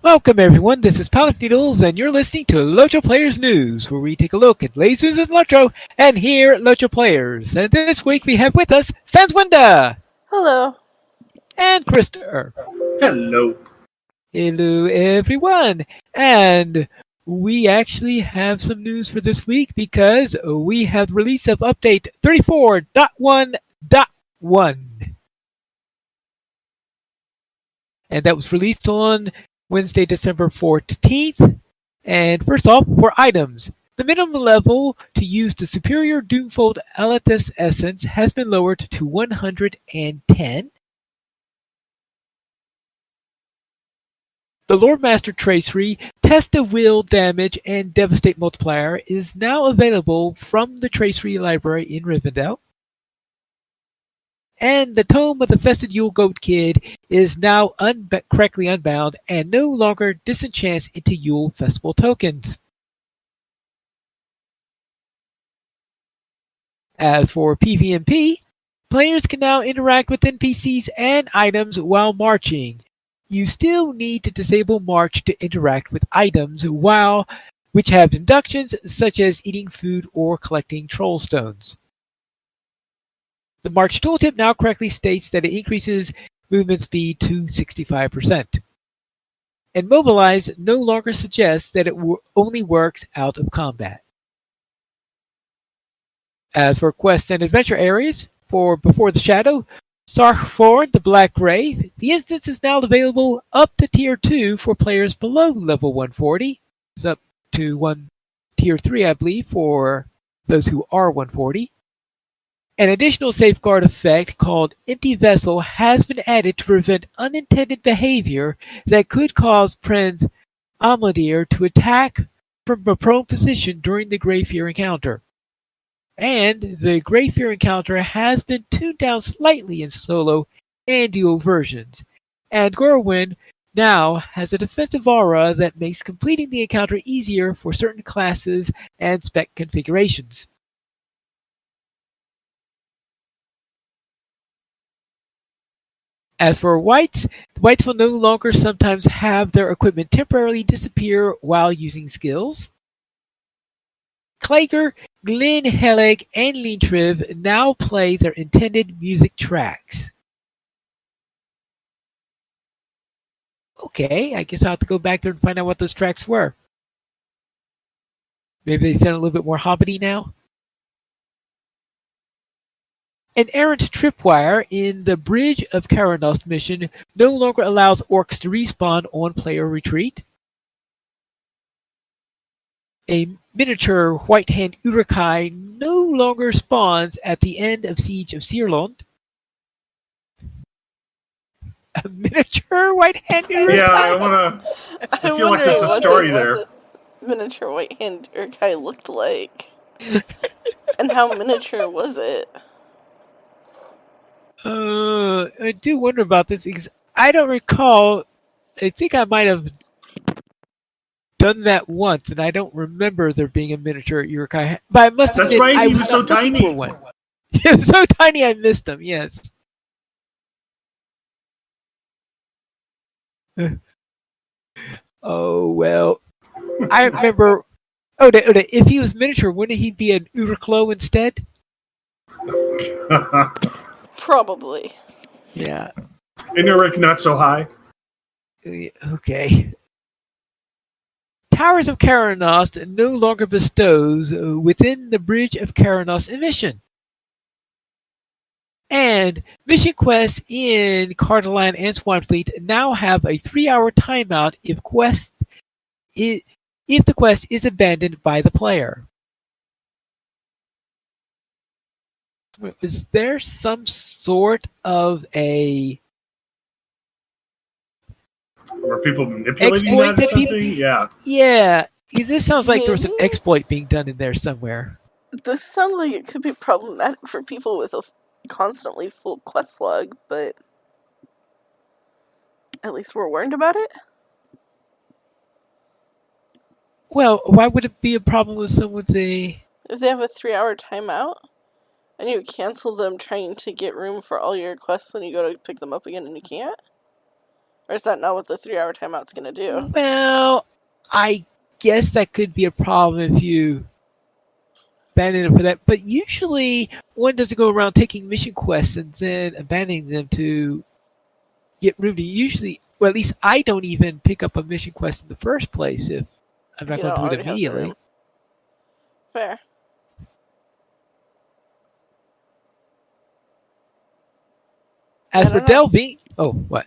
Welcome everyone, this is Pallet Needles and you're listening to LOTRO Players News, where we take a look at lasers and LOTRO and here at LOTRO Players. And this week we have with us Sanswinda Hello. and Krister. Hello. Hello everyone. And we actually have some news for this week because we have the release of update 34.1.1. And that was released on Wednesday, December 14th. And first off, for items, the minimum level to use the superior Doomfold Alatus Essence has been lowered to 110. The Lordmaster Tracery Test of Will Damage and Devastate Multiplier is now available from the Tracery Library in Rivendell. And the Tome of the Festive Yule Goat Kid is now correctly unbound and no longer disenchants into Yule Festival tokens. As for PvMP, players can now interact with NPCs and items while marching. You still need to disable March to interact with items which have inductions such as eating food or collecting troll stones. The March tooltip now correctly states that it increases movement speed to 65%. And Mobilize no longer suggests that it only works out of combat. As for quests and adventure areas, for Before the Shadow, Sarkford the Black Grave, the instance is now available up to Tier 2 for players below level 140. It's up to Tier 3, I believe, for those who are 140. An additional safeguard effect called Empty Vessel has been added to prevent unintended behavior that could cause Prince Amadir to attack from a prone position during the Greyfear encounter. And the Greyfear encounter has been tuned down slightly in solo and duo versions. And Gorwyn now has a defensive aura that makes completing the encounter easier for certain classes and spec configurations. As for Whites, the Whites will no longer sometimes have their equipment temporarily disappear while using skills. Klager, Glyn Helig, and Lintriv now play their intended music tracks. Okay, I guess I'll have to go back there and find out what those tracks were. Maybe they sound a little bit more hobbity now. An errant tripwire in the Bridge of Karanost mission no longer allows orcs to respawn on player retreat. A miniature white-hand Urukai no longer spawns at the end of Siege of Searlond. A miniature white-hand Urukai? Yeah, I feel like there's a story there. What this miniature white-hand Urkai looked like. And how miniature was it? I do wonder about this because I don't recall. I think I might have done that once, and I don't remember there being a miniature Urukai. But I must admit, right, I he was so looking tiny. for one. He was so tiny, I missed him. Yes. Oh well, I remember. If he was miniature, wouldn't he be an Uruklo instead? Probably. Yeah. And Uruk not so high. Okay. Towers of Karanost no longer bestows within the Bridge of Karanost mission. And mission quests in Cardaland and Swanfleet now have a 3-hour timeout if the quest is abandoned by the player. Was there some sort of a Were people manipulating exploit that or that something? Yeah. Yeah, this sounds like there was an exploit being done in there somewhere. This sounds like it could be problematic for people with a constantly full quest log, but at least we're warned about it. Well, why would it be a problem with someone If they have a 3-hour timeout, and you cancel them trying to get room for all your quests, and you go to pick them up again and you can't? Or is that not what the 3-hour timeout's going to do? Well, I guess that could be a problem if you abandon it for that. But usually one doesn't go around taking mission quests and then abandoning them to get room to usually, well, at least I don't even pick up a mission quest in the first place if I'm not You going don't to do it already have the immediately. room. Fair. As I for don't know. delving, oh, what?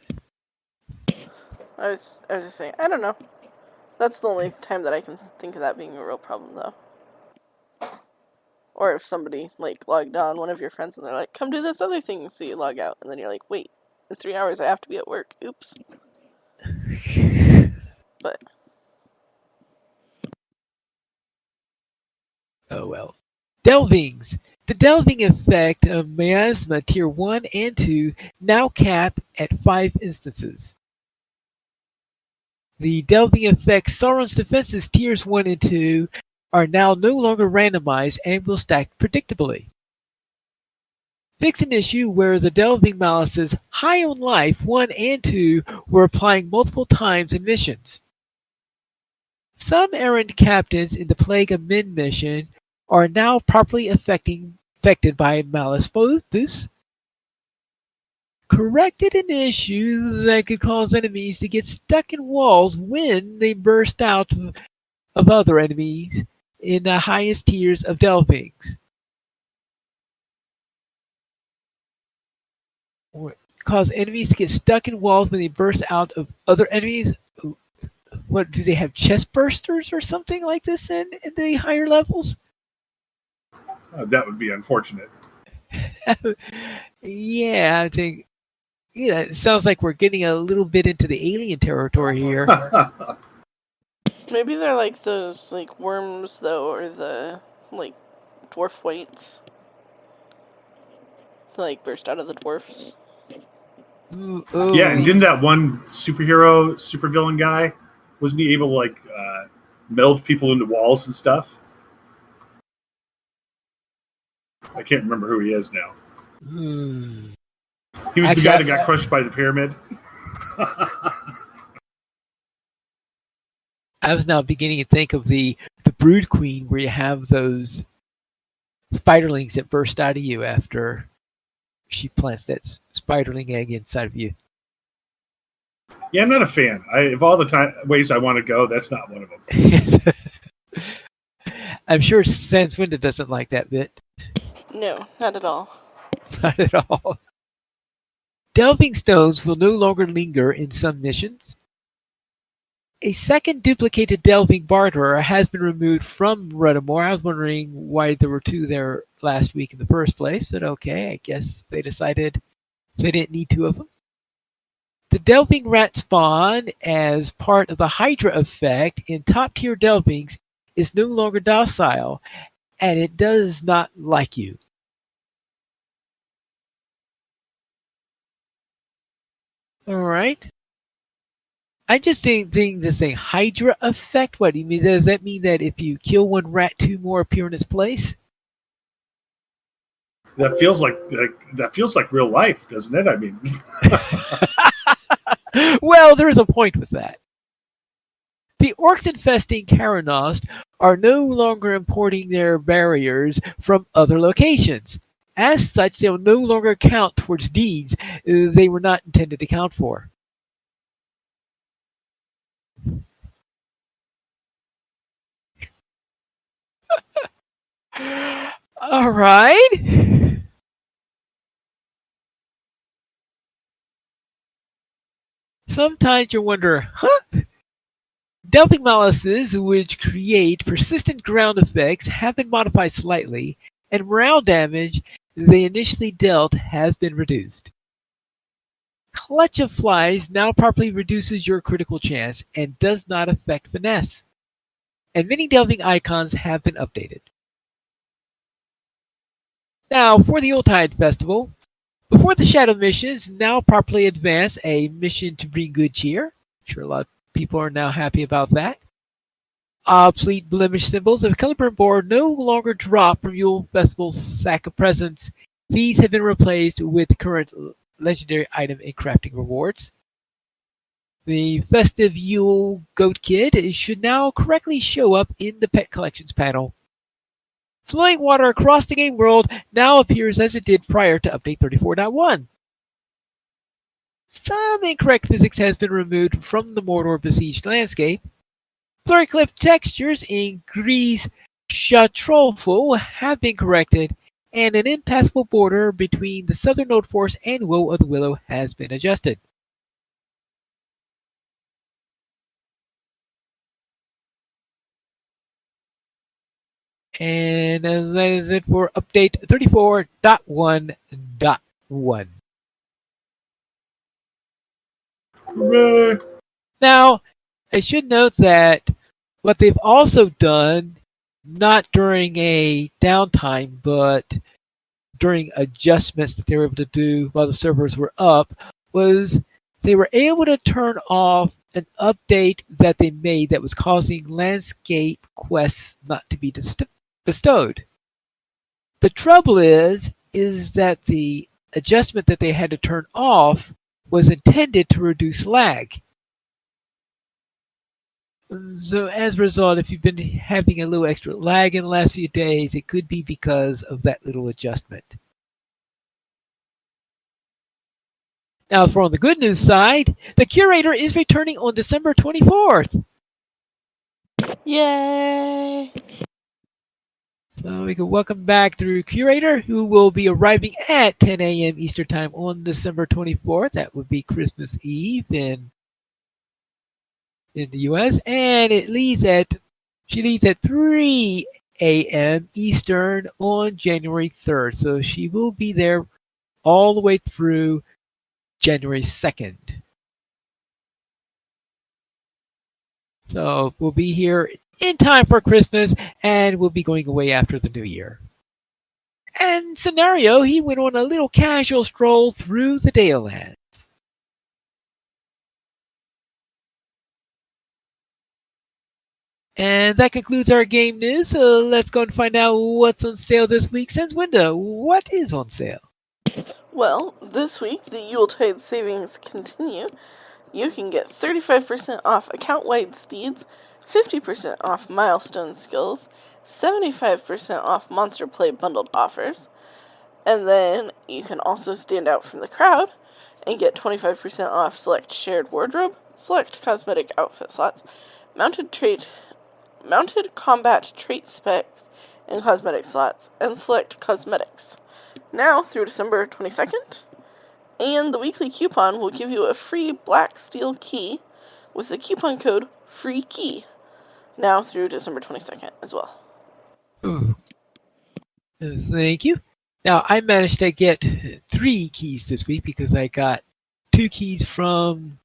I was just saying, I don't know. That's the only time that I can think of that being a real problem, though. Or if somebody, like, logged on, one of your friends, and they're like, come do this other thing, so you log out, and then you're like, wait, in 3 hours I have to be at work. Oops. But Oh well. Delvings. The delving effect of Miasma Tier 1 and 2 now cap at 5 instances. The delving effect Sauron's defenses Tiers 1 and 2 are now no longer randomized and will stack predictably. Fix an issue where the delving malices high on life 1 and 2 were applying multiple times in missions. Some errand captains in the Plague of Men mission are now properly affected by Malus boosts. Corrected an issue that could cause enemies to get stuck in walls when they burst out of other enemies in the highest tiers of delvings. Or cause enemies to get stuck in walls when they burst out of other enemies. What do they have, chest bursters or something like this in the higher levels? That would be unfortunate. Yeah, I think it sounds like we're getting a little bit into the alien territory here. maybe they're like those, like, worms, though, or the, like, dwarf whites. That, like, burst out of the dwarfs. Ooh, Yeah, and didn't that one supervillain guy, wasn't he able to, like, meld people into walls and stuff? I can't remember who he is now. He was the guy that got crushed by the pyramid. I was now beginning to think of the Brood Queen, where you have those spiderlings that burst out of you after she plants that spiderling egg inside of you. Yeah, I'm not a fan. Of all the ways I want to go, that's not one of them. Yes. I'm sure Sanswinda doesn't like that bit. No, not at all. Not at all. Delving stones will no longer linger in some missions. A second duplicated delving barterer has been removed from Rudamore. I was wondering why there were 2 there last week in the first place, but okay, I guess they decided they didn't need 2 of them. The delving rat spawn, as part of the Hydra effect in top-tier delvings, is no longer docile, and it does not like you. Alright. I just think this thing, Hydra effect, what do you mean? Does that mean that if you kill 1 rat, 2 more appear in its place? That feels like real life, doesn't it? I mean, well, there is a point with that. The orcs infesting Karanost are no longer importing their barriers from other locations. As such, they will no longer count towards deeds they were not intended to count for. All right. Sometimes you wonder, delving malices, which create persistent ground effects, have been modified slightly, and morale damage they initially dealt has been reduced. Clutch of Flies now properly reduces your critical chance and does not affect finesse. And many delving icons have been updated. Now, for the Yuletide Festival, before the Shadow missions, now properly advance a mission to bring good cheer. I'm sure a lot of people are now happy about that. Obsolete blemish symbols of Celebrant no longer drop from Yule Festival's sack of presents. These have been replaced with current legendary item and crafting rewards. The festive Yule Goat Kid should now correctly show up in the Pet Collections panel. Flowing water across the game world now appears as it did prior to Update 34.1. Some incorrect physics has been removed from the Mordor-besieged landscape. Blurry cliff textures in Gris Chatrolfo have been corrected, and an impassable border between the southern Node Force and Woe of the Willow has been adjusted. And that is it for Update 34.1.1. Hooray. Now, I should note that what they've also done, not during a downtime, but during adjustments that they were able to do while the servers were up, was they were able to turn off an update that they made that was causing landscape quests not to be bestowed. The trouble is that the adjustment that they had to turn off was intended to reduce lag. So as a result, if you've been having a little extra lag in the last few days, it could be because of that little adjustment. Now, for on the good news side, the Curator is returning on December 24th. Yay! So we can welcome back the Curator, who will be arriving at 10 a.m. Eastern Time on December 24th. That would be Christmas Eve in the U.S. And she leaves at 3 a.m. Eastern on January 3rd. So she will be there all the way through January 2nd. So we'll be here in time for Christmas, and we'll be going away after the New Year. And Scenario, he went on a little casual stroll through the Dalelands. And that concludes our game news, so let's go and find out what's on sale this week. Since Winda, what is on sale? Well, this week the Yuletide savings continue. You can get 35% off account-wide steeds, 50% off milestone skills, 75% off Monster Play bundled offers, and then you can also stand out from the crowd and get 25% off select shared wardrobe, select cosmetic outfit slots, mounted combat trait specs and cosmetic slots, and select cosmetics. Now through December 22nd. And the weekly coupon will give you a free black steel key with the coupon code FREEKEY. Now through December 22nd as well. Ooh. Thank you. Now, I managed to get 3 keys this week because I got 2 keys from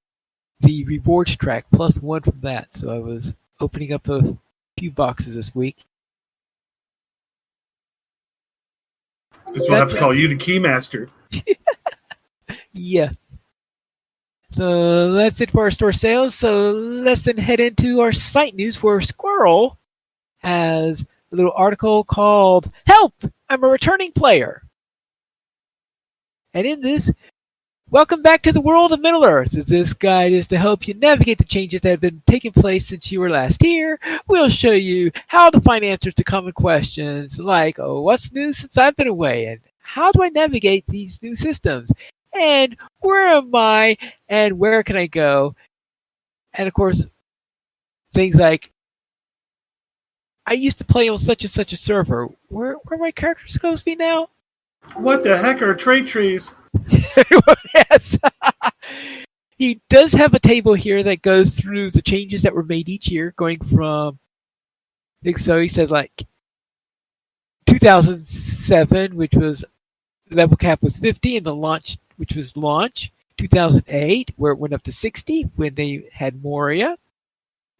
the rewards track plus 1 from that. So I was opening up a few boxes this week. This will have to call you the Keymaster. Yeah. So that's it for our store sales. So let's then head into our site news where Squirrel has a little article called Help! I'm a Returning Player. And in this, welcome back to the world of Middle-earth. This guide is to help you navigate the changes that have been taking place since you were last here. We'll show you how to find answers to common questions like, what's new since I've been away? And how do I navigate these new systems? And where am I? And where can I go? And of course, things like, I used to play on such and such a server. Where my character supposed to be now? What the heck are trait trees? Yes. He does have a table here that goes through the changes that were made each year, going from, I think so, he said like 2007, which was level cap was 50, and the launch, which was launch. 2008, where it went up to 60 when they had Moria.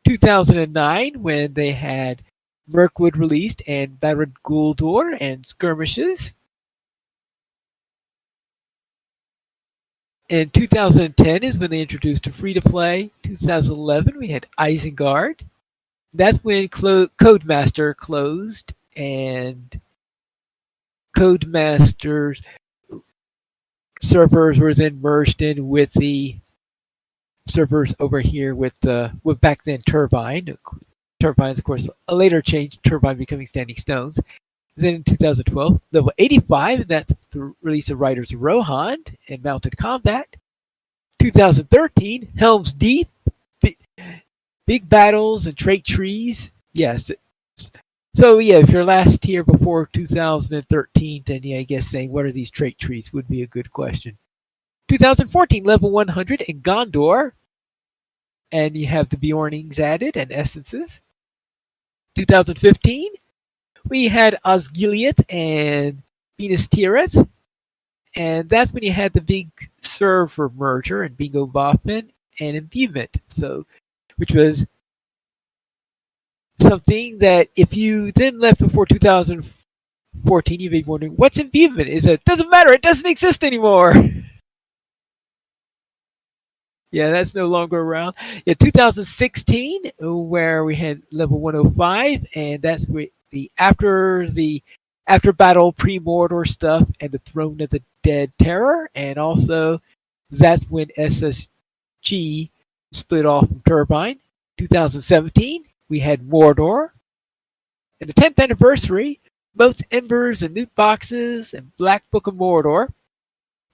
2009, when they had Mirkwood released and Battered Guldur and Skirmishes. In 2010 is when they introduced a free-to-play. 2011, we had Isengard. That's when Codemaster closed, and Codemaster's servers were then merged in with the servers over here with back then Turbine. Turbines, of course, a later change, Turbine becoming Standing Stones. Then in 2012, level 85, and that's the release of Riders of Rohan and Mounted Combat. 2013, Helm's Deep, big battles and trait trees. Yes. So yeah, if you're last here before 2013, then yeah, I guess saying what are these trait trees would be a good question. 2014, level 100 in Gondor, and you have the Bjornings added and essences. 2015, we had Osgiliath and Venus Tirith, and that's when you had the big server merger and Bingo Boffman and Imbuement. So, which was something that if you then left before 2014, you may be wondering, what's Imbuement? It doesn't matter, it doesn't exist anymore. Yeah, that's no longer around. Yeah, 2016, where we had level 105, and that's the after battle pre-Mordor stuff and the Throne of the Dead Terror, and also that's when SSG split off from Turbine. 2017, we had Mordor. And the 10th anniversary, Moats, Embers, and Loot Boxes, and Black Book of Mordor.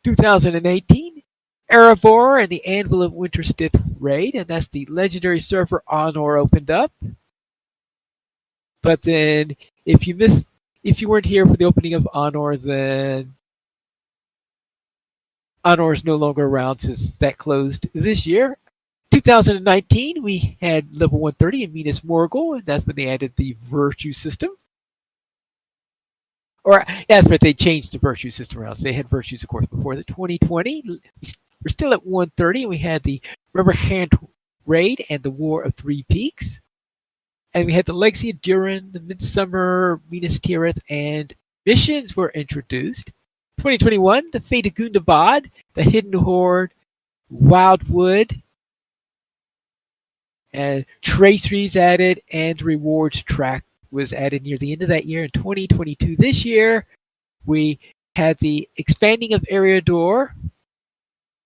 2018, Erebor and the Anvil of Winterstith raid, and that's the legendary server Honor opened up. But then, if you weren't here for the opening of Honor, then Honor is no longer around since that closed this year. 2019, we had level 130 in Minas Morgul, and that's when they added the Virtue system. Or, that's right, they changed the Virtue system around. So they had Virtues, of course, before the 2020. We're still at 130. We had the Rubber Hand raid and the War of Three Peaks. And we had the Legacy of Durin, the Midsummer, Minas Tirith, and missions were introduced. 2021, the Fate of Gundabad, the Hidden Horde, Wildwood, and Traceries added, and Rewards track was added near the end of that year. In 2022, this year, we had the expanding of Eriador.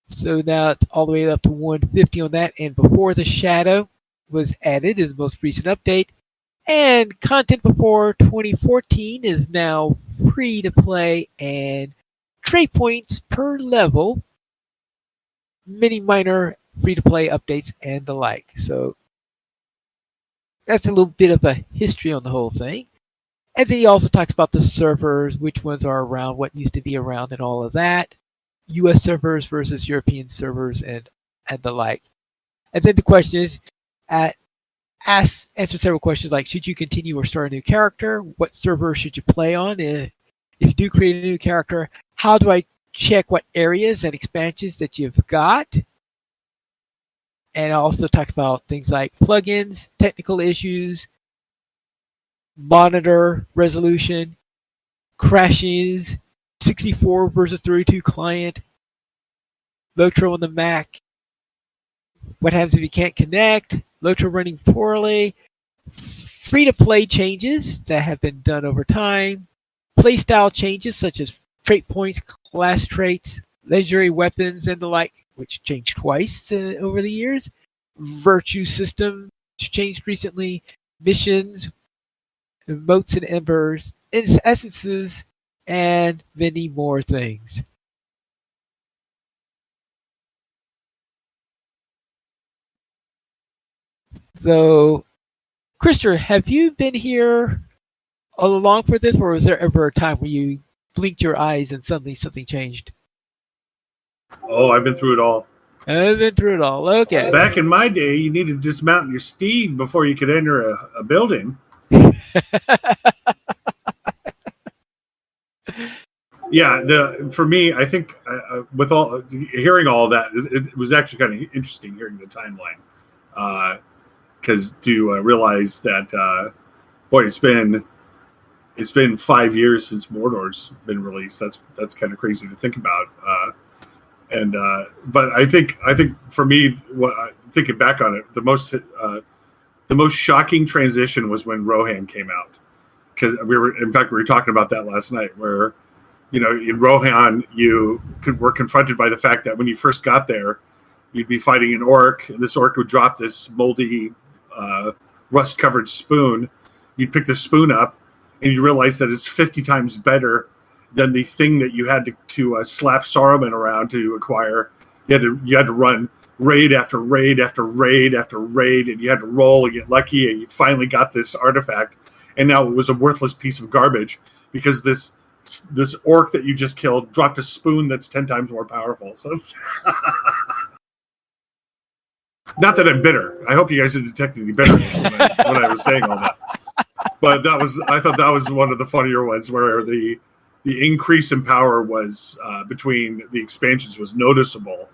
So now it's all the way up to 150 on that. And Before the Shadow was added is the most recent update. And content before 2014 is now free to play and trade points per level. Many minor free to play updates and the like. So that's a little bit of a history on the whole thing. And then he also talks about the servers, which ones are around, what used to be around, and all of that. US servers versus European servers and the like. And then the question is, answer several questions like, should you continue or start a new character? What server should you play on? If you do create a new character, how do I check what areas and expansions that you've got? And it also talks about things like plugins, technical issues, monitor resolution, crashes, 64 versus 32 client, LOTRO on the Mac, what happens if you can't connect, LOTRO running poorly, free-to-play changes that have been done over time, playstyle changes such as trait points, class traits, legendary weapons, and the like, which changed twice over the years, Virtue system, which changed recently, missions, moats and embers, essences, and many more things. So, Krister, have you been here all along for this, or was there ever a time where you blinked your eyes and suddenly something changed? Oh, I've been through it all. I've been through it all. Okay. Back in my day, you needed to dismount your steed before you could enter a building. Yeah, for me, I think with all hearing all of that, it was actually kind of interesting hearing the timeline, because to realize that, boy, it's been 5 years since Mordor's been released. That's kind of crazy to think about. But I think for me, thinking back on it, the most shocking transition was when Rohan came out, because we were talking about that last night, where in Rohan you were confronted by the fact that when you first got there, you'd be fighting an orc, and this orc would drop this moldy, rust-covered spoon. You'd pick the spoon up, and you realize that it's 50 times better than the thing that you had to slap Saruman around to acquire. You had to run raid after raid after raid after raid, and you had to roll and get lucky, and you finally got this artifact. And now it was a worthless piece of garbage because this orc that you just killed dropped a spoon that's 10 times more powerful. So it's not that I'm bitter. I hope you guys didn't detect any bitterness when I was saying all that. But I thought that was one of the funnier ones where the increase in power was between the expansions was noticeable,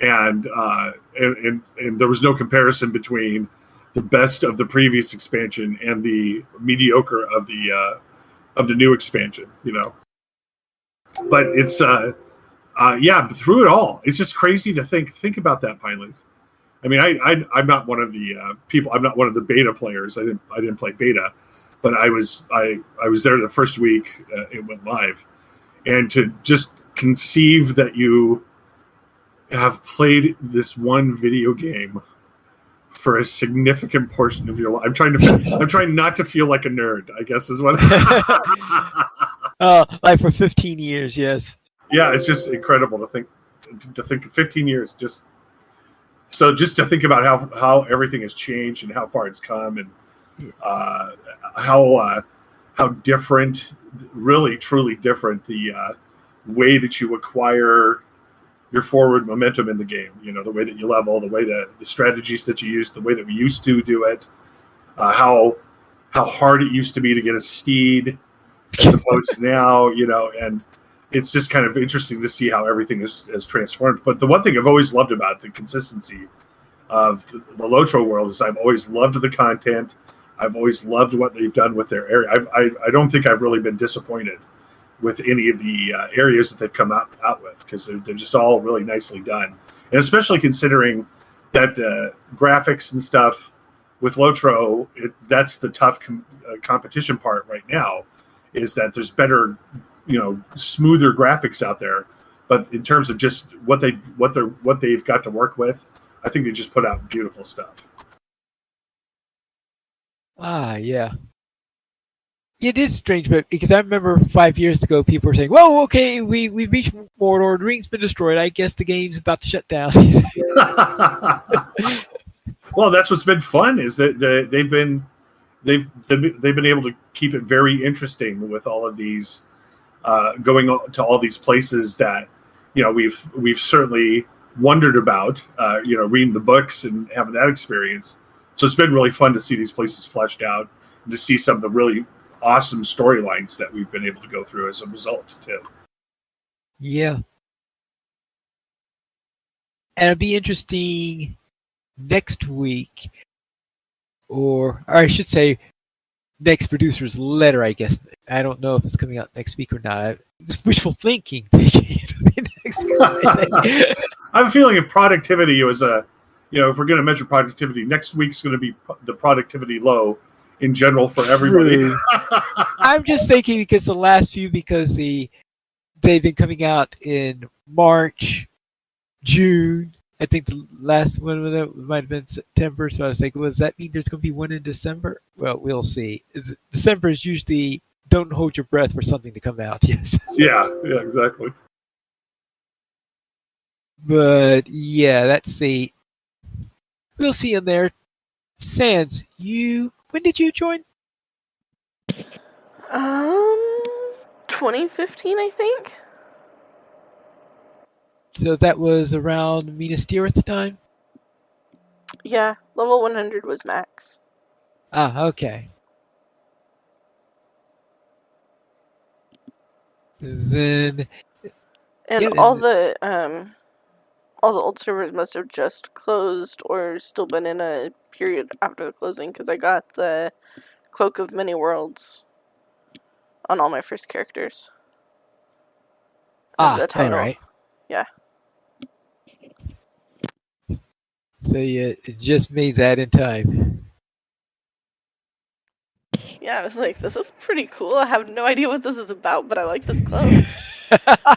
and there was no comparison between the best of the previous expansion and the mediocre of the new expansion. But it's through it all, it's just crazy to think about that, Pine Leaf. I mean, I'm not one of the people. I'm not one of the beta players. I didn't play beta, but I was there the first week it went live, and to just conceive that you have played this one video game for a significant portion of your life. I'm trying not to feel like a nerd, I guess is what. Like for 15 years, yes. Yeah, it's just incredible to think 15 years just to think about how everything has changed and how far it's come, and how different, really truly different, the way that you acquire your forward momentum in the game. The way that you level, the way that the strategies that you use, the way that we used to do it, how hard it used to be to get a steed as opposed to now. And it's just kind of interesting to see how everything has transformed. But the one thing I've always loved about the consistency of the LOTRO world is I've always loved the content. I've always loved what they've done with their area. I don't think I've really been disappointed with any of the areas that they've come out with, because they're just all really nicely done. And especially considering that the graphics and stuff with LOTRO, that's the tough competition part right now, is that there's better, smoother graphics out there. But in terms of just what they've got to work with, I think they just put out beautiful stuff. Yeah. It is strange, but because I remember 5 years ago, people were saying, "Whoa, okay, we reached Mordor. The ring's been destroyed. I guess the game's about to shut down." Well, that's what's been fun, is that they've been able to keep it very interesting with all of these going to all these places that we've certainly wondered about, reading the books and having that experience. So it's been really fun to see these places fleshed out and to see some of the really awesome storylines that we've been able to go through as a result too. Yeah. And it'll be interesting next week, or I should say next producer's letter, I guess. I don't know if it's coming out next week or not. It's wishful thinking. I'm feeling if productivity was if we're going to measure productivity, next week's going to be the productivity low in general for everybody. I'm just thinking because the last few, because they've been coming out in March, June. I think the last one might have been September. So I was like, does that mean there's going to be one in December? Well, we'll see. December is usually don't hold your breath for something to come out. Yes. Yeah, exactly. But yeah, let's see. We'll see in there. Sans, when did you join? 2015, I think. So that was around Minas Tirith time? Yeah, level 100 was max. Okay. Then... And all the old servers must have just closed or still been in a period after the closing, because I got the Cloak of Many Worlds on all my first characters. The title. All right. Yeah. So you just made that in time. Yeah, I was like, this is pretty cool. I have no idea what this is about, but I like this cloak.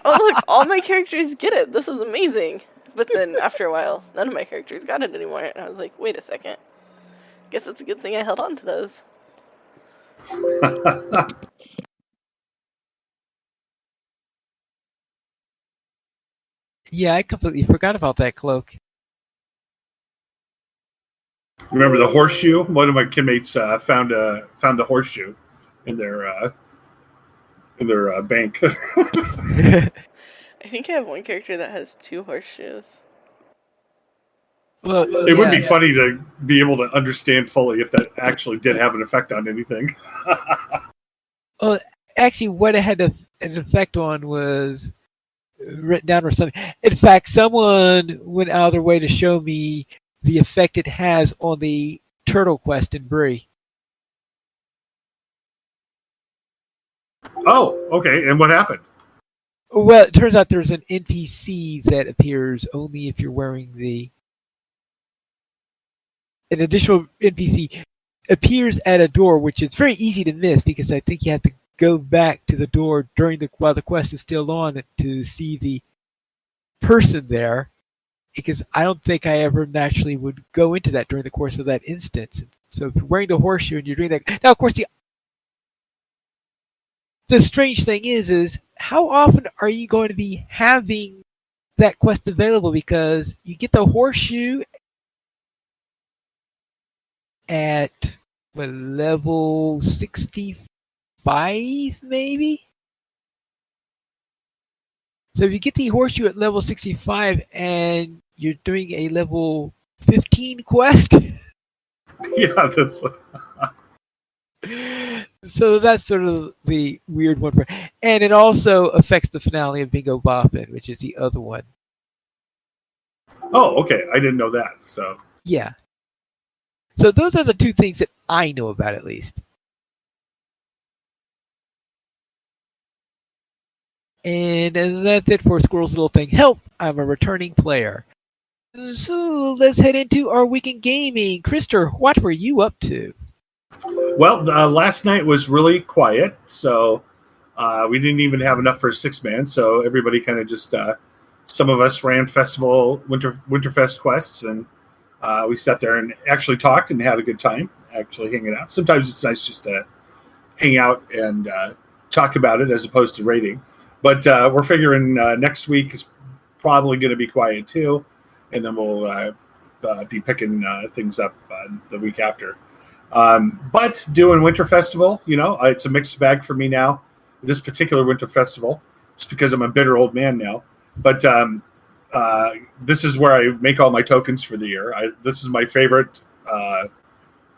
Oh, look, all my characters get it. This is amazing. But then after a while, none of my characters got it anymore, and I was like, wait a second. Guess it's a good thing I held on to those. Yeah, I completely forgot about that cloak. Remember the horseshoe? One of my kidmates found the horseshoe in their bank. I think I have one character that has 2 horseshoes. Well, It would be funny to be able to understand fully if that actually did have an effect on anything. Well, actually, what it had an effect on was written down or something. In fact, someone went out of their way to show me the effect it has on the turtle quest in Bree. Oh, okay. And what happened? Well, it turns out there's an NPC that appears only if you're wearing an additional NPC appears at a door, which is very easy to miss because I think you have to go back to the door while the quest is still on to see the person there. Because I don't think I ever naturally would go into that during the course of that instance. So if you're wearing the horseshoe and you're doing that, now of course the strange thing is how often are you going to be having that quest available? Because you get the horseshoe at level 65, maybe? So if you get the horseshoe at level 65 and you're doing a level 15 quest, Yeah, that's. so that's sort of the weird one. And it also affects the finale of Bingo Boppin', which is the other one. Oh, okay. I didn't know that. So Yeah. So those are the 2 things that I know about, at least. And that's it for Squirrel's Little Thing. Help! I'm a returning player. So let's head into our week in gaming. Krister, what were you up to? well, last night was really quiet, so we didn't even have enough for a 6-man. So everybody kind of just some of us ran festival Winterfest quests, and we sat there and actually talked and had a good time actually hanging out. Sometimes it's nice just to hang out and talk about it as opposed to rating. But we're figuring next week is probably going to be quiet too, and then we'll be picking things up the week after. But doing Winter Festival, it's a mixed bag for me now. This particular Winter Festival, just because I'm a bitter old man now. But this is where I make all my tokens for the year. This is my favorite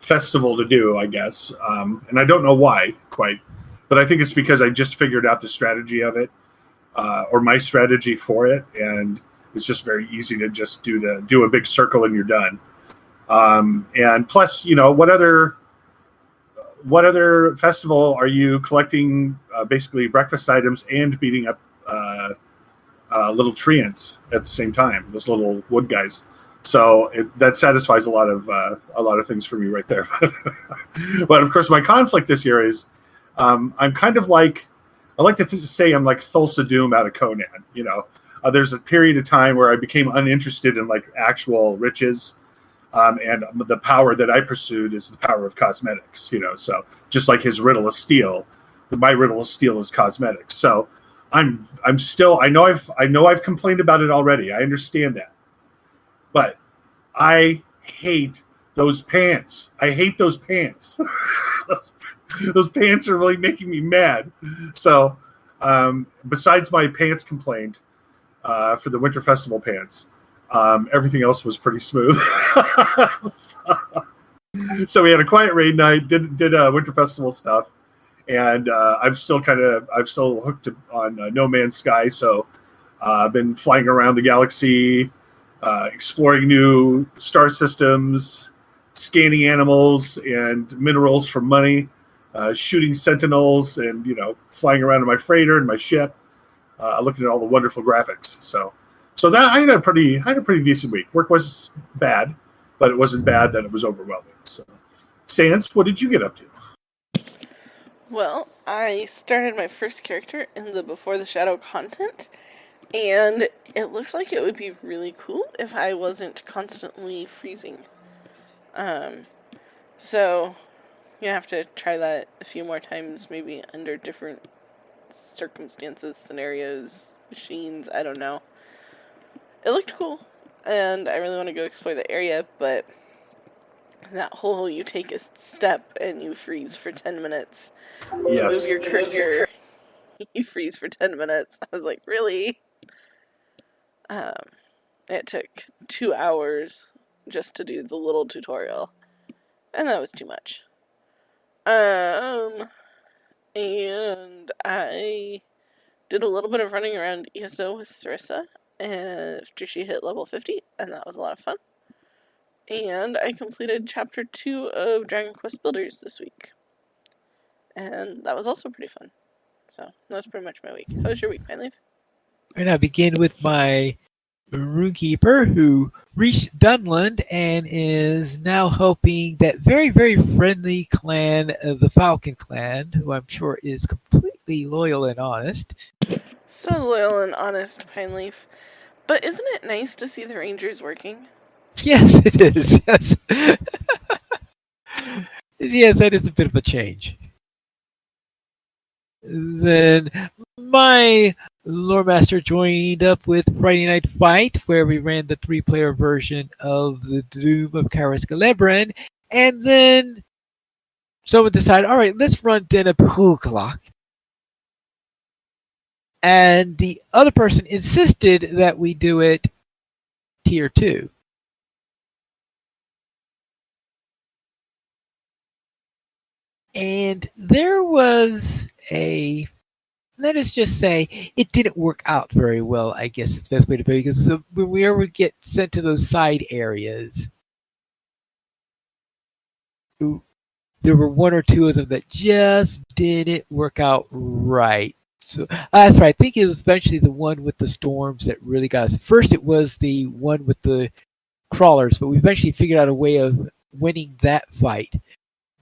festival to do, I guess. And I don't know why quite, but I think it's because I just figured out the strategy of it, or my strategy for it, and it's just very easy to just do a big circle and you're done. And plus, what other festival are you collecting basically breakfast items and beating up little treants at the same time? Those little wood guys. So that satisfies a lot of things for me right there. But of course, my conflict this year is I'm kind of like I like to say I'm like Thulsa Doom out of Conan. There's a period of time where I became uninterested in like actual riches. And the power that I pursued is the power of cosmetics, So just like his riddle of steel, my riddle of steel is cosmetics. So I'm still. I know I've complained about it already. I understand that, but I hate those pants. I hate those pants. those pants are really making me mad. So besides my pants complaint for the Winter Festival pants. Everything else was pretty smooth. So we had a quiet raid night, did Winter Festival stuff, and I'm still hooked on No Man's Sky. So I've been flying around the galaxy, exploring new star systems, scanning animals and minerals for money, shooting sentinels, and flying around in my freighter and my ship, looking at all the wonderful graphics. So that I had a pretty decent week. Work was bad, but it wasn't bad that it was overwhelming. So, Sans, what did you get up to? Well, I started my first character in the Before the Shadow content, And it looked like it would be really cool if I wasn't constantly freezing. So you have to try that a few more times, maybe under different circumstances, scenarios, machines, I don't know. It looked cool, and I really want to go explore the area, but that whole you take a step and you freeze for 10 minutes. Yes. Move your cursor, you freeze for 10 minutes. I was like, really? It took 2 hours just to do the little tutorial, and that was too much. And I did a little bit of running around ESO with Sarissa after she hit level 50, and that was a lot of fun. And I completed Chapter 2 of Dragon Quest Builders this week, and that was also pretty fun. So, that was pretty much my week. How was your week, Pineleaf? And I begin with my runekeeper who reached Dunland and is now helping that very, very friendly clan of the Falcon Clan, who I'm sure is completely loyal and honest. So loyal and honest, Pineleaf. But isn't it nice to see the Rangers working? Yes, it is. Yes. Yes, that is a bit of a change. Then my lore master joined up with Friday Night Fight, where we ran the 3-player version of the Doom of Karis Galebran, and then someone decided, all right, let's run Den of Puglok. And the other person insisted that we do it tier 2. And there was let us just say, it didn't work out very well, I guess it's the best way to put it, because when we ever get sent to those side areas, there were 1 or 2 of them that just didn't work out right. So that's right. I think it was eventually the one with the storms that really got us. First, it was the one with the crawlers, but we eventually figured out a way of winning that fight.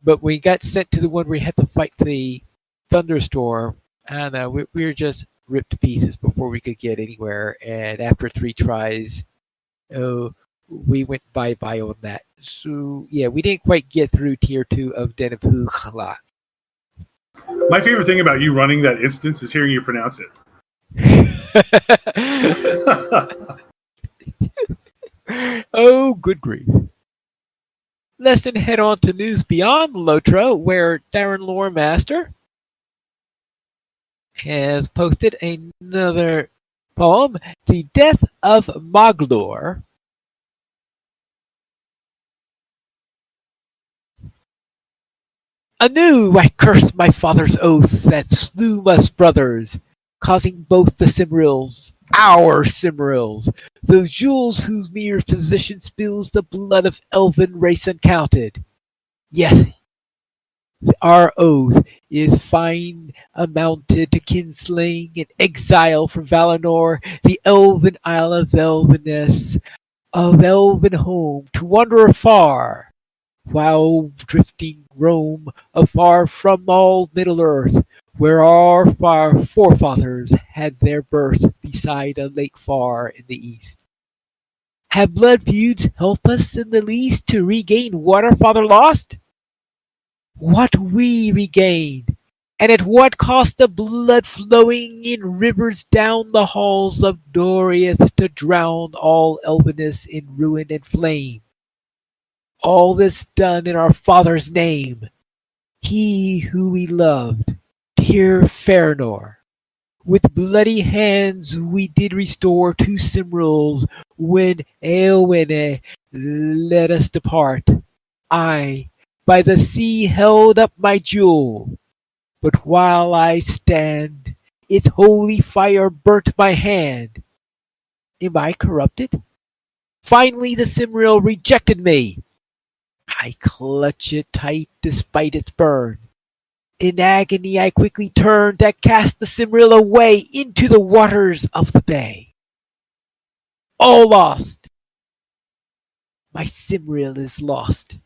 But we got sent to the one where we had to fight the thunderstorm, and we were just ripped to pieces before we could get anywhere. And after 3 tries, we went bye-bye on that. So, yeah, we didn't quite get through tier 2 of Den of Puglok. My favorite thing about you running that instance is hearing you pronounce it. Oh, good grief. Let's then head on to news beyond LOTRO, where Darren Loremaster has posted another poem, The Death of Moglor. Anew I curse my father's oath that slew us brothers, causing both the Cimmerils, our Cimmerils, those jewels whose mere position spills the blood of elven race uncounted. Yes, our oath is fine amounted to kinslaying and exile from Valinor, the elven isle of Elvenness, of elven home, to wander afar, while drifting roam afar from all Middle-earth, where our forefathers had their birth beside a lake far in the east. Have blood feuds help us in the least to regain what our father lost? What we regained, and at what cost of blood flowing in rivers down the halls of Doriath to drown all Elvenness in ruin and flame. All this done in our father's name, he who we loved, dear Feanor. With bloody hands we did restore 2 Cimmerils when Eowyn let us depart. I, by the sea, held up my jewel, but while I stand, its holy fire burnt my hand. Am I corrupted? Finally the Cimmeril rejected me. I clutch it tight despite its burn. In agony I quickly turned to cast the Cimmeril away into the waters of the bay. All lost. My Cimmeril is lost.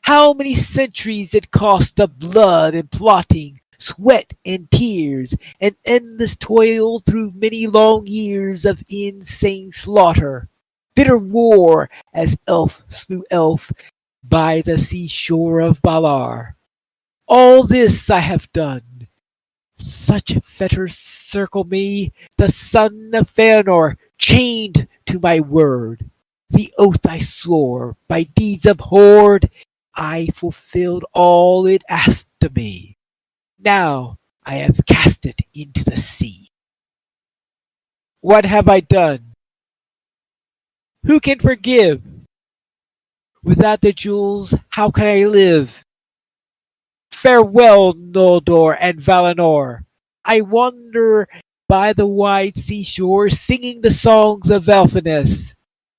How many centuries it cost of blood and plotting sweat and tears, and endless toil through many long years of insane slaughter. Bitter war as elf slew elf by the seashore of Balar. All this I have done. Such fetters circle me, the son of Fëanor, chained to my word. The oath I swore, by deeds abhorred, I fulfilled all it asked of me. Now I have cast it into the sea. What have I done? Who can forgive? Without the jewels, how can I live? Farewell, Noldor and Valinor. I wander by the wide seashore, singing the songs of elfiness,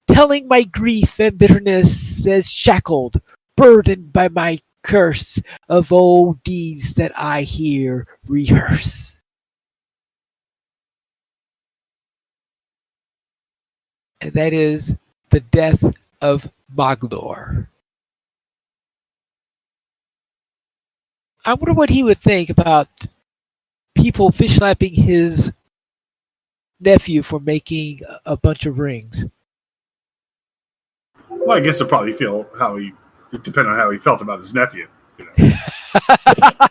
telling my grief and bitterness as shackled, burdened by my curse of old deeds that I here rehearse. And that is the death of Moglor. I wonder what he would think about people fish slapping his nephew for making a bunch of rings. Well, I guess it probably depend on how he felt about his nephew. You know.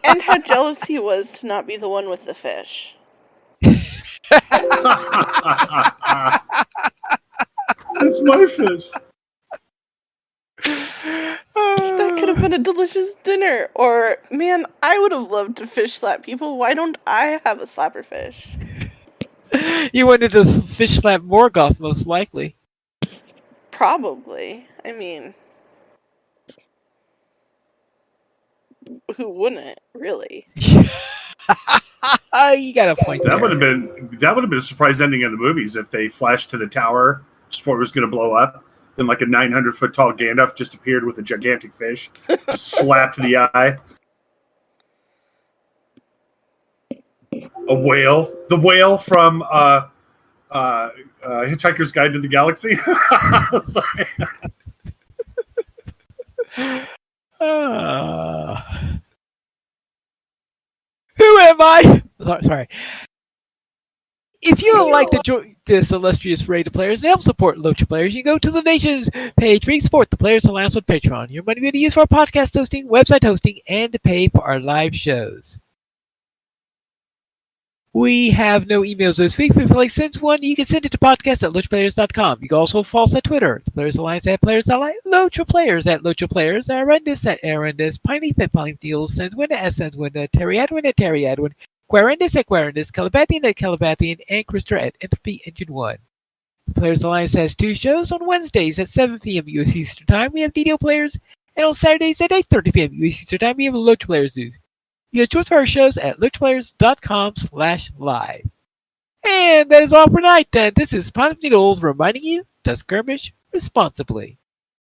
And how jealous he was to not be the one with the fish. That's my fish. That could have been a delicious dinner. Or, man, I would have loved to fish slap people. Why don't I have a slapper fish? You wanted to fish slap Morgoth, most likely. Probably. I mean, who wouldn't, really? You got a point That there. would have been a surprise ending of the movies if they flashed to the tower just before it was going to blow up. Then, like a 900-foot tall Gandalf just appeared with a gigantic fish, just slapped the eye. A whale, the whale from Hitchhiker's Guide to the Galaxy. Sorry. Who am I? Sorry. If you would like to join this illustrious raid of players and help support LOTRO players, you can go to the Nations page where you can support the Players Alliance on Patreon. Your money will be used for our podcast hosting, website hosting, and to pay for our live shows. We have no emails this week, but if you'd like to send one, you can send it to podcast@LOTROplayers.com. You can also follow us at Twitter, the Players Alliance at Players.Alliance, LOTRO Players at LOTRO Players, Arendis at Arendis, Pineleaf at Pineleaf, Senswin at Senswin, Terry Adwin at Terry Adwin, Quarendis at Quarendis, Calabathian at Calabathian, and Krister at Entropy Engine 1. The Players Alliance has two shows on Wednesdays at 7 p.m. U.S. Eastern Time. We have DDO Players, and on Saturdays at 8:30 p.m. U.S. Eastern Time, we have LOTRO Players News. You can choose for our shows at LOTROplayers.com/live. And that is all for tonight. This is Positive Needles reminding you to skirmish responsibly.